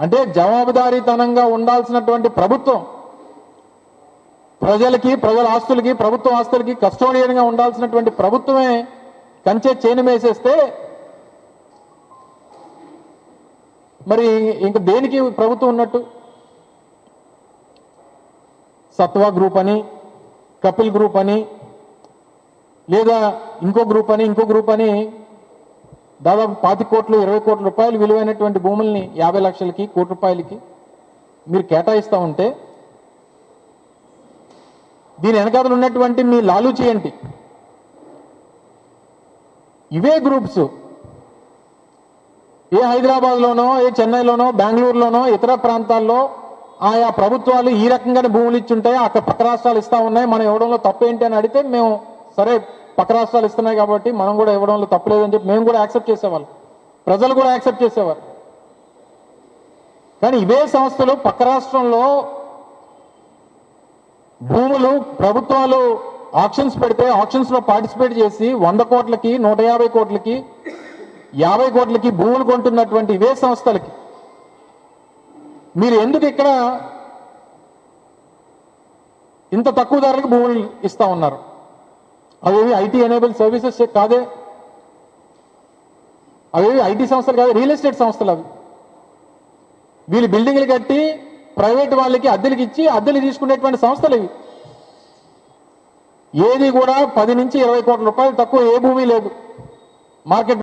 అంటే జవాబుదారీతనంగా ఉండాల్సినటువంటి ప్రభుత్వం, ప్రజలకి, ప్రజల ఆస్తులకి, ప్రభుత్వ ఆస్తులకి కస్టోడియన్గా ఉండాల్సినటువంటి ప్రభుత్వమే కంచె చేను వేసేస్తే మరి ఇంక దేనికి ప్రభుత్వం ఉన్నట్టు? సత్వా గ్రూప్ అని, కపిల్ గ్రూప్ అని, లేదా ఇంకో గ్రూప్ అని దాదాపు 25 కోట్లు 20 కోట్ల రూపాయలు విలువైనటువంటి భూముల్ని 50 లక్షలకి, కోటి రూపాయలకి మీరు కేటాయిస్తూ ఉంటే దీని వెనకాతలు ఉన్నటువంటి మీ లాలూచి ఏంటి? ఇవే గ్రూప్స్ ఏ హైదరాబాద్లోనో, ఏ చెన్నైలోనో, బెంగళూరులోనో, ఇతర ప్రాంతాల్లో ఆయా ప్రభుత్వాలు ఈ రకంగానే భూములు ఇచ్చుంటాయి, అక్కడ పక్క రాష్ట్రాలు ఇస్తూ ఉన్నాయి, మనం ఇవ్వడంలో తప్పేంటి అని అడిగితే మేము సరే పక్క రాష్ట్రాలు ఇస్తున్నాయి కాబట్టి మనం కూడా ఇవ్వడంలో తప్పలేదని చెప్పి మేము కూడా యాక్సెప్ట్ చేసేవాళ్ళం, ప్రజలు కూడా యాక్సెప్ట్ చేసేవారు. కానీ ఇవే సంస్థలు పక్క రాష్ట్రంలో భూములు ప్రభుత్వాలు ఆక్షన్స్ పెడితే ఆక్షన్స్లో పార్టిసిపేట్ చేసి 100 కోట్లకి, 150 కోట్లకి, 50 కోట్లకి భూములు కొంటున్నటువంటి ఇవే సంస్థలకి మీరు ఎందుకు ఇక్కడ ఇంత తక్కువ ధరలకు భూములు ఇస్తా ఉన్నారు? అవేవి ఐటీ ఎనేబుల్ సర్వీసెస్ కాదే, అవేవి ఐటీ సంస్థలు కాదు, రియల్ ఎస్టేట్ సంస్థలు అవి. వీళ్ళు బిల్డింగ్లు కట్టి ప్రైవేట్ వాళ్ళకి అద్దెలకు ఇచ్చి అద్దెలు తీసుకునేటువంటి సంస్థలు ఇవి. ఏది కూడా 10 నుంచి 20 కోట్ల రూపాయలు తక్కువ ఏ భూమి లేదు మార్కెట్